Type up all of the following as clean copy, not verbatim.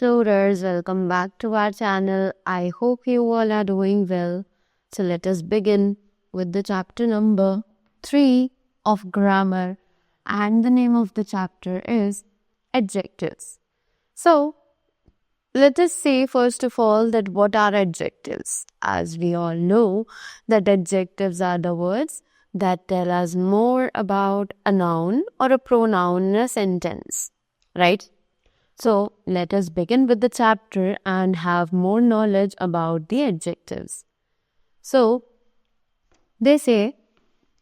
explorers, welcome back to our channel. I hope you all are doing well. So let us begin with the chapter number 3 of grammar, and the name of the chapter is adjectives. So let us say first of all that what are adjectives? As we all know that adjectives are the words that tell us more about a noun or a pronoun in a sentence, right? So let us begin with the chapter and have more knowledge about the adjectives. So they say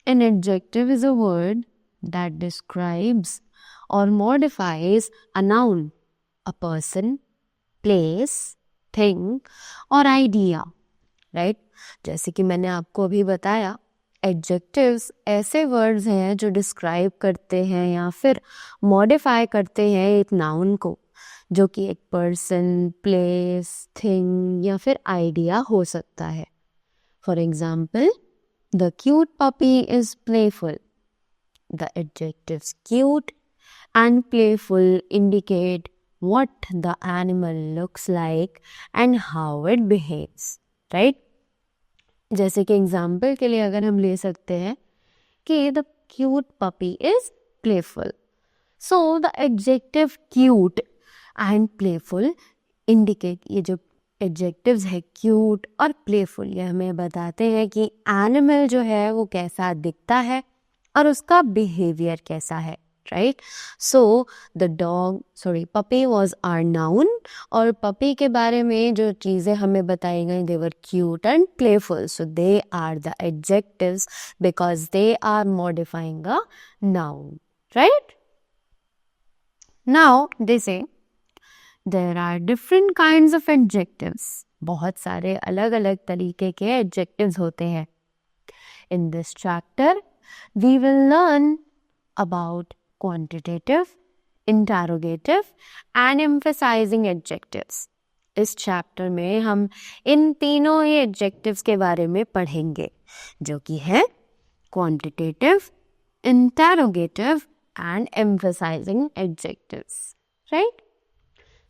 an adjective is a word that describes or modifies a noun, a person, place, thing और idea, right? जैसे कि मैंने आपको अभी बताया, adjectives ऐसे words हैं जो डिस्क्राइब करते हैं या फिर मॉडिफाई करते हैं एक नाउन को, जो कि एक पर्सन, प्लेस, थिंग या फिर आइडिया हो सकता है. For example, the cute puppy is playful. The adjectives cute and playful indicate what the animal looks like and how it behaves, right? जैसे कि एग्जाम्पल के लिए अगर हम ले सकते हैं कि the cute puppy is playful. So the adjective cute and playful indicate, ये जो adjectives है cute और playful, ये हमें बताते हैं कि animal जो है वो कैसा दिखता है और उसका behavior कैसा है. Right? So the puppy was our noun, और puppy के बारे में जो चीज़ें हमें बताई गई, they were cute and playful. So they are the adjectives because they are modifying a noun. Right? Now they say there are different kinds of adjectives. बहुत सारे अलग अलग तरीके के adjectives होते हैं. In this chapter we will learn about quantitative, interrogative and emphasizing adjectives. इस chapter में हम इन तीनों ही adjectives के बारे में पढ़ेंगे, जो कि है quantitative, interrogative and emphasizing adjectives, right?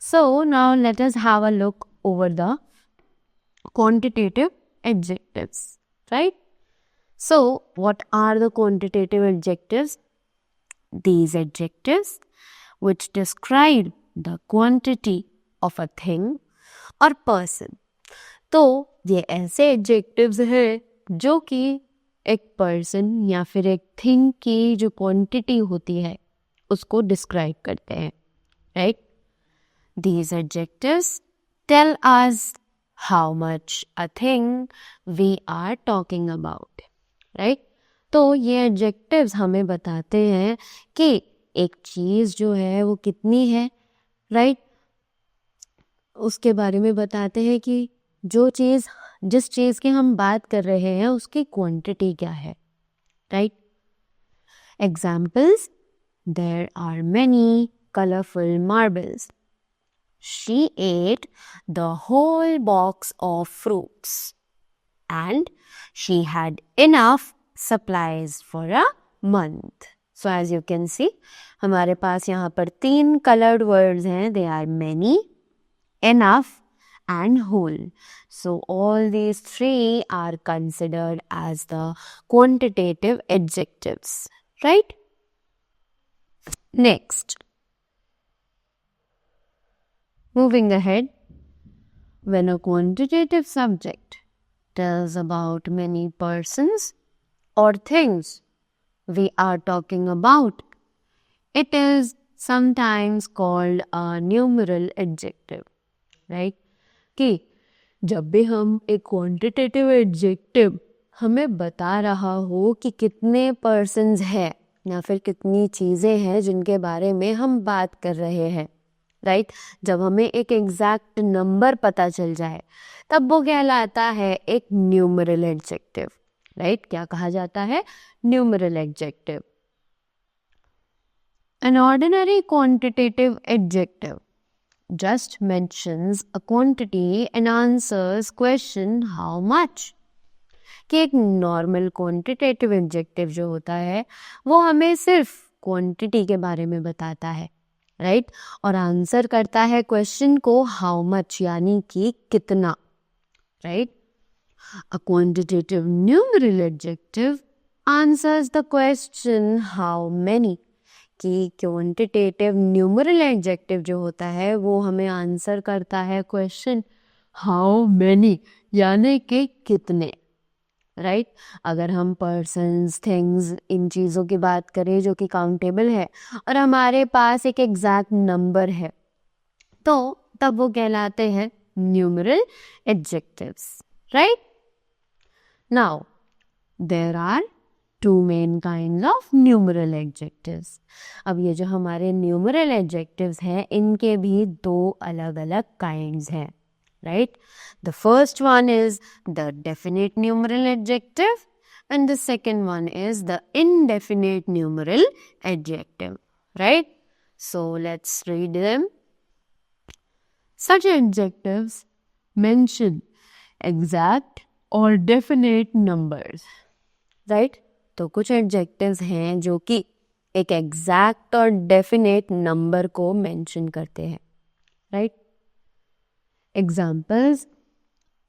So now let us have a look over the quantitative adjectives, right? So what are the quantitative adjectives? These adjectives which describe the quantity of a thing or person. तो ये ऐसे adjectives हैं जो कि एक person या फिर एक thing की जो quantity होती है उसको describe करते हैं, right? These adjectives tell us how much a thing we are talking about, right? तो ये एडजेक्टिव्स हमें बताते हैं कि एक चीज़ जो है वो कितनी है, राइट? उसके बारे में बताते हैं कि जिस चीज़ की हम बात कर रहे हैं उसकी क्वांटिटी क्या है, right? Examples, there are many colourful marbles. She ate the whole box of fruits and she had enough supplies for a month. So as you can see, हमारे पास यहाँ पर 3 colored words हैं. They are many, enough and whole. So all these 3 are considered as the quantitative adjectives, right? Next, moving ahead, when a quantitative subject tells about many persons or things we are talking about, it is sometimes called a numeral adjective, right? कि जब भी हम एक quantitative adjective हमें बता रहा हो कि कितने persons हैं या फिर कितनी चीज़ें हैं जिनके बारे में हम बात कर रहे हैं, राइट? जब हमें एक एग्जैक्ट नंबर पता चल जाए तब वो कहलाता है एक न्यूमरल एडजेक्टिव, राइट? क्या कहा जाता है? Numeral adjective. An ordinary quantitative adjective just mentions a quantity and answers question how much. कि एक नॉर्मल क्वांटिटेटिव एडजेक्टिव जो होता है वो हमें सिर्फ क्वांटिटी के बारे में बताता है, राइट, और आंसर करता है क्वेश्चन को हाउ मच, यानी कि कितना, right. A quantitative numeral adjective answers the question how many. कि क्वांटिटेटिव न्यूमरल एडजेक्टिव जो होता है वो हमें आंसर करता है क्वेश्चन हाउ मैनी, यानी कि कितने, राइट. अगर हम पर्सन्स, थिंग्स, इन चीज़ों की बात करें जो कि काउंटेबल है और हमारे पास एक एग्जैक्ट नंबर है, तो तब वो कहलाते हैं numeral adjectives, right. Now there are two main kinds of numeral adjectives. अब ये जो हमारे numeral adjectives हैं इनके भी दो अलग अलग kinds हैं, right? The first one is the definite numeral adjective and the second one is the indefinite numeral adjective, right? So let's read them. Such adjectives mention exact or definite numbers, right? तो कुछ adjectives हैं जो कि एक exact और definite number को mention करते हैं, right. Examples,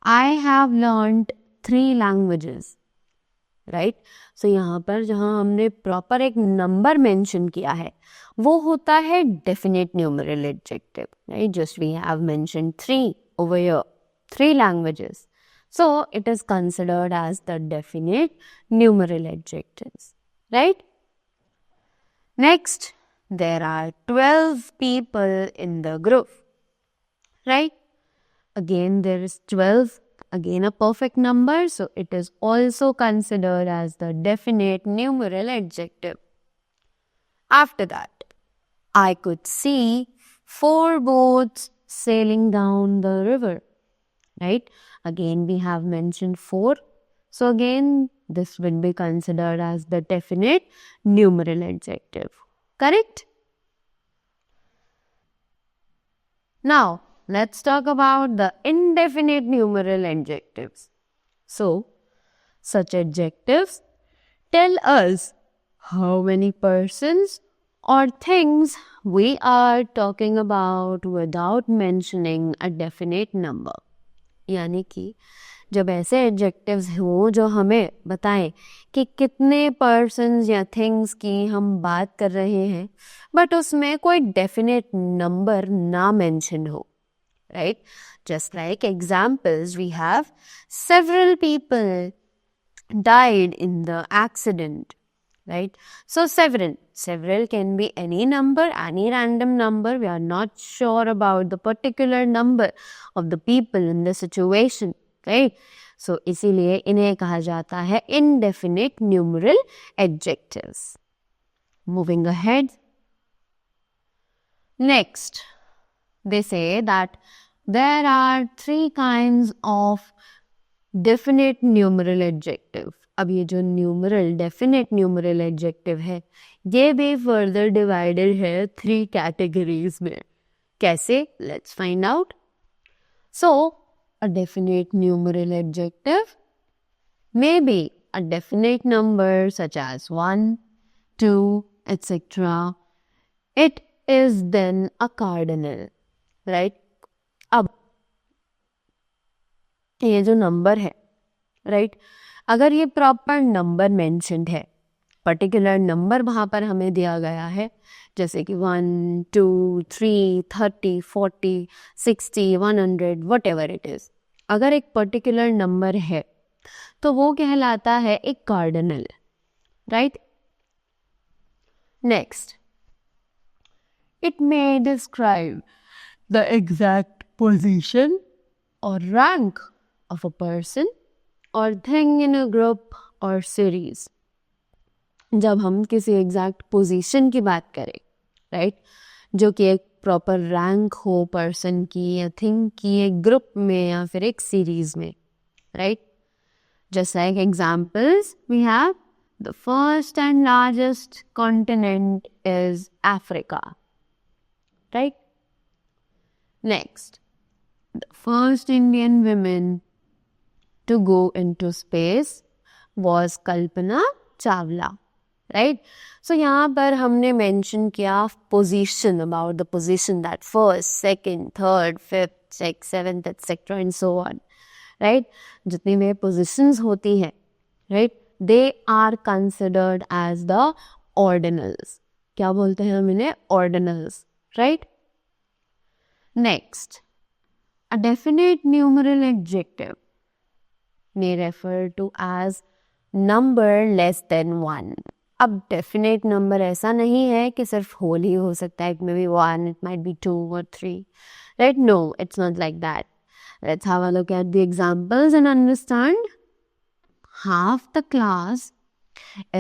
I have learned 3 languages, right. So यहाँ पर जहाँ हमने प्रॉपर एक नंबर मेंशन किया है वो होता है definite numeral adjective, right. Just we have mentioned 3 over here, 3 languages. So it is considered as the definite numeral adjectives, right? Next, there are 12 people in the group, right? Again, there is 12, again a perfect number, so it is also considered as the definite numeral adjective. After that, I could see 4 boats sailing down the river, right? Again, we have mentioned 4. So again, this will be considered as the definite numeral adjective. Correct? Now, let's talk about the indefinite numeral adjectives. So, such adjectives tell us how many persons or things we are talking about without mentioning a definite number. यानी कि जब ऐसे adjectives हों जो हमें बताएं कि कितने पर्सन्स या थिंग्स की हम बात कर रहे हैं बट उसमें कोई डेफिनेट नंबर ना मेंशन हो, right. Just like examples, we have several people died in the accident, right? So several can be any number, any random number. We are not sure about the particular number of the people in the situation, right? So इसीलिए इन्हें कहा जाता है indefinite numeral adjectives. Moving ahead. Next, they say that there are 3 kinds of definite numeral adjective. अब ये जो numeral definite numeral adjective है ये भी फर्दर डिवाइडेड है 3 कैटेगरीज में. कैसे? Let's find out. So a definite numeral adjective may be a definite number such as 1, 2, etc. It is then a cardinal, right? अब ये जो नंबर है, राइट, अगर ये प्रॉपर नंबर मेंशन्ड है, पर्टिकुलर नंबर वहाँ पर हमें दिया गया है जैसे कि 1, 2, 3, 30, 40, 60, 100, वट एवर इट इज, अगर एक पर्टिकुलर नंबर है तो वो कहलाता है एक cardinal, right. Next, it may describe the exact position or rank of a person or thing in a group or series. जब हम किसी एग्जैक्ट पोजीशन की बात करें, राइट, जो कि एक प्रॉपर रैंक हो पर्सन की या थिंग की एक ग्रुप में या फिर एक सीरीज में, right. Just like examples, we have the first and largest continent is Africa, right. Next, the first Indian woman to go into space was Kalpana Chawla, right. So यहाँ पर हमने मेंशन किया position, about the position that first, second, third, fifth, sixth, seventh etcetera and so on. Right. जितनी भी positions होती हैं, right, they are considered as the ordinals. क्या बोलते हैं हम इन्हें? Ordinals. Right. Next, a definite numeral adjective may refer to as number less than 1. अब definite number ऐसा नहीं है कि सिर्फ whole ही हो सकता है. It may be 1, it might be 2 or 3. Right? No, it's not like that. Let's have a look at the examples and understand. Half the class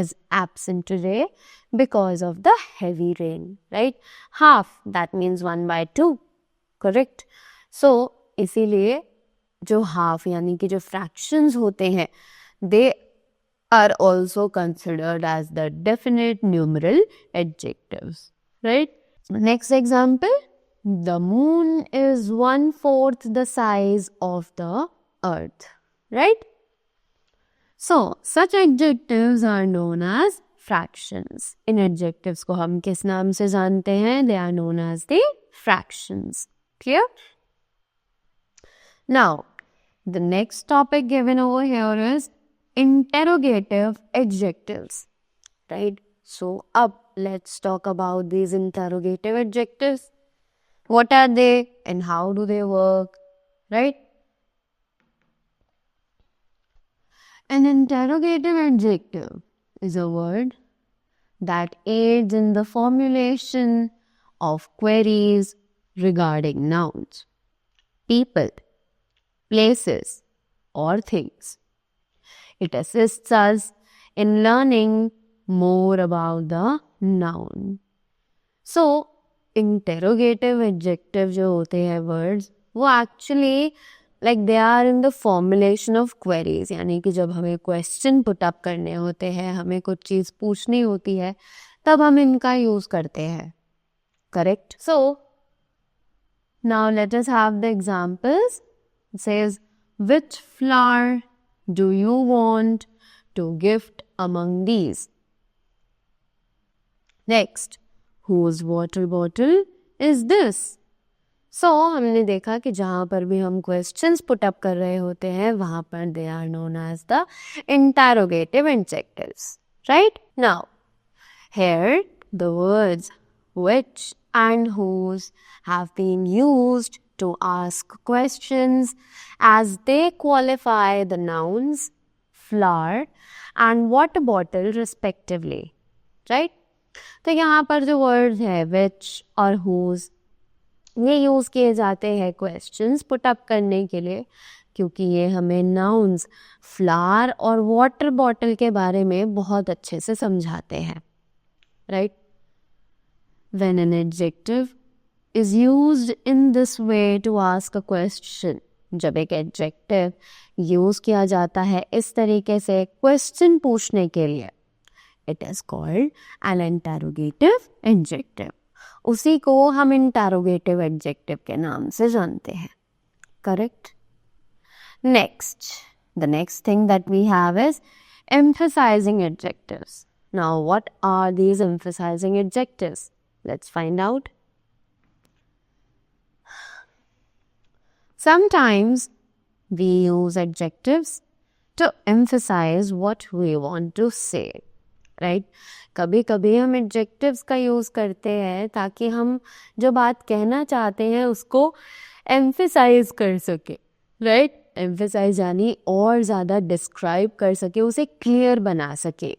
is absent today because of the heavy rain. Right? Half, that means 1 by 2. Correct? So, इसीलिए जो half यानी कि जो fractions होते हैं, they are also considered as the definite numeral adjectives. Right. Next example, the moon is 1/4 the size of the earth. Right. So such adjectives are known as fractions. इन adjectives को हम किस नाम से जानते हैं? They are known as the fractions. Clear? Now, the next topic given over here is interrogative adjectives. Right? So, up, let's talk about these interrogative adjectives. What are they and how do they work? Right? An interrogative adjective is a word that aids in the formulation of queries regarding nouns, people, places, or things. It assists us in learning more about the noun. So, interrogative adjective जो होते हैं words, वो actually like they are in the formulation of queries. यानी कि जब हमें question put up करने होते हैं, हमें कुछ चीज़ पूछनी होती है, तब हम इनका use करते हैं. Correct? So, now let us have the examples. It says, which flower do you want to gift among these? Next, whose water bottle is this? So, हमने देखा कि जहाँ पर भी हम questions put up कर रहे होते हैं, वहाँ पर they are known as the interrogative adjectives. Right? Now, here the words which and whose have been used to ask questions as they qualify the nouns flower and water bottle respectively. Right? तो यहाँ पर जो words है which और whose, ये use किए जाते हैं questions put up करने के लिए, क्योंकि ये हमें nouns flower और water bottle के बारे में बहुत अच्छे से समझाते हैं. Right? When an adjective is used in this way to ask a question, जब एक adjective use किया जाता है इस तरीके से question पूछने के लिए, it is called an interrogative adjective. उसी को हम interrogative adjective के नाम से जानते हैं. Correct? Next, the next thing that we have is emphasizing adjectives. Now, what are these emphasizing adjectives? Let's find out. Sometimes we use adjectives to emphasize what we want to say. Right? कभी कभी हम adjectives का use करते हैं ताकि हम जो बात कहना चाहते हैं उसको emphasize कर सके. Right? Emphasize यानी और ज़्यादा describe कर सके, उसे clear बना सके.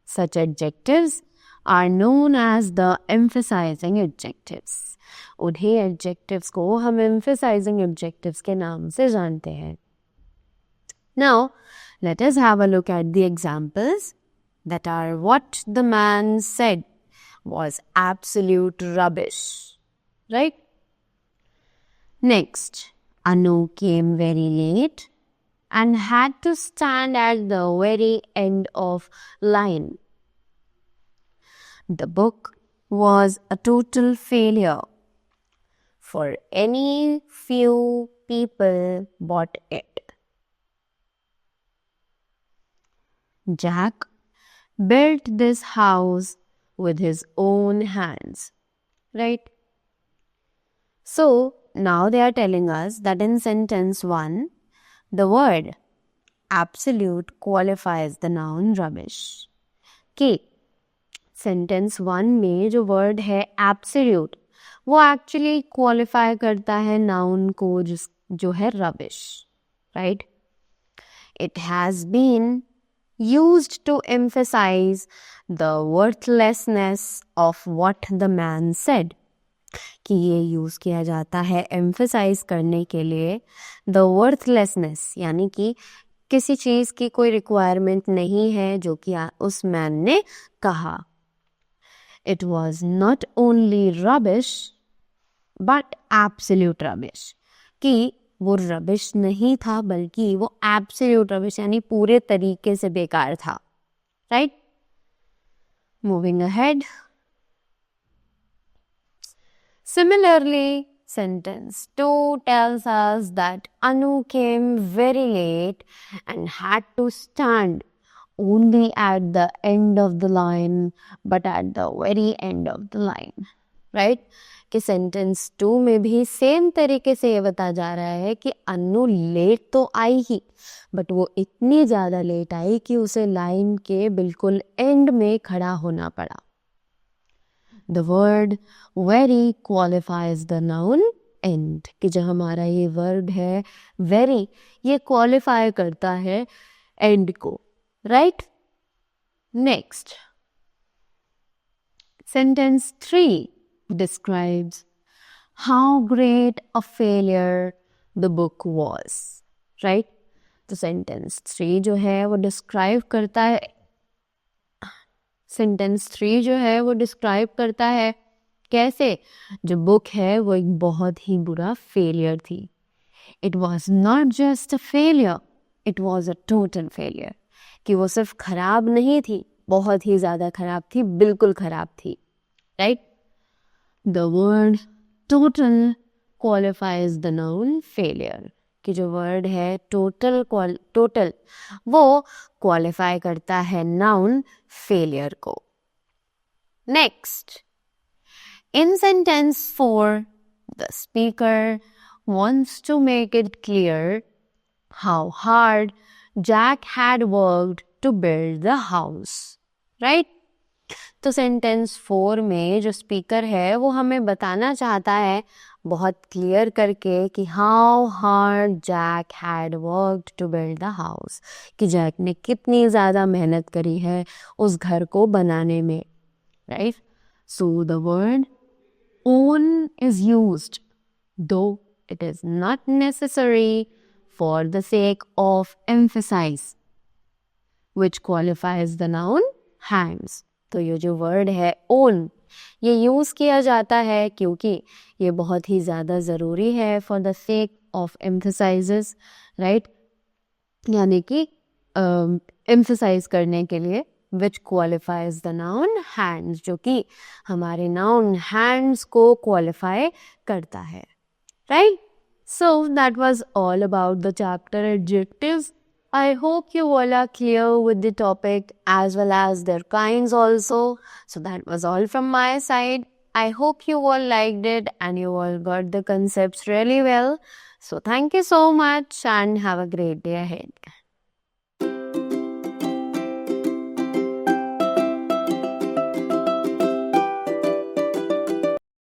Such adjectives are known as the emphasizing adjectives. उन्हीं adjectives को हम emphasizing adjectives के नाम से जानते हैं. Now, let us have a look at the examples that are what the man said was absolute rubbish. Right? Next, Anu came very late and had to stand at the very end of line. The book was a total failure, for any few people bought it. Jack built this house with his own hands. Right? So now they are telling us that in sentence 1, the word absolute qualifies the noun rubbish. कि sentence 1 में जो word है absolute, वो actually qualify करता है noun को जो है rubbish. Right? It has been used to emphasize the worthlessness of what the man said. कि ये यूज किया जाता है emphasize करने के लिए the worthlessness, यानी कि किसी चीज की कोई रिक्वायरमेंट नहीं है जो कि उस मैन ने कहा. It was not only rubbish but absolute rubbish. कि वो रबिश नहीं था बल्कि वो एब्सोल्यूट रबिश यानी पूरे तरीके से बेकार था. Right? Moving ahead. Similarly, sentence 2 tells us that Anu came very late and had to stand only at the end of the line, but at the very end of the line. Right? कि sentence 2 में भी same तरीके से ये बताया जा रहा है कि अनु लेट तो आई ही, बट वो इतनी ज़्यादा लेट आई कि उसे लाइन के बिल्कुल एंड में खड़ा होना पड़ा. The word very qualifies the noun end. कि जो हमारा ये वर्ड है very, ये क्वालिफाई करता है end को. Right? Next, sentence 3 describes how great a failure the book was. Right? तो sentence 3 जो है वो डिस्क्राइब करता है कैसे जो बुक है वो एक बहुत ही बुरा फेलियर थी. It was not just a failure, it was a total failure. कि वो सिर्फ खराब नहीं थी, बहुत ही ज़्यादा खराब थी, बिल्कुल खराब थी. Right? The word total qualifies the noun failure. कि जो वर्ड है टोटल वो क्वालिफाई करता है नाउन फेलियर को. Next, in sentence 4, the speaker wants to make it clear how hard Jack had worked to build the house. Right? तो sentence 4 में जो स्पीकर है वो हमें बताना चाहता है बहुत क्लियर करके कि how hard Jack had worked to build the house. कि जैक ने कितनी ज़्यादा मेहनत करी है उस घर को बनाने में. Right? So the word own is used, though it is not necessary for the sake of emphasize, which qualifies the noun hands. तो ये जो वर्ड है own, ये यूज़ किया जाता है क्योंकि ये बहुत ही ज़्यादा ज़रूरी है for the sake of emphasizes. right? यानी कि emphasize करने के लिए, which qualifies the noun hands, जो कि हमारे noun hands को qualify करता है. Right? So that was all about the chapter adjectives. I hope you all are clear with the topic as well as their kinds also. So that was all from my side. I hope you all liked it and you all got the concepts really well. So thank you so much and have a great day ahead.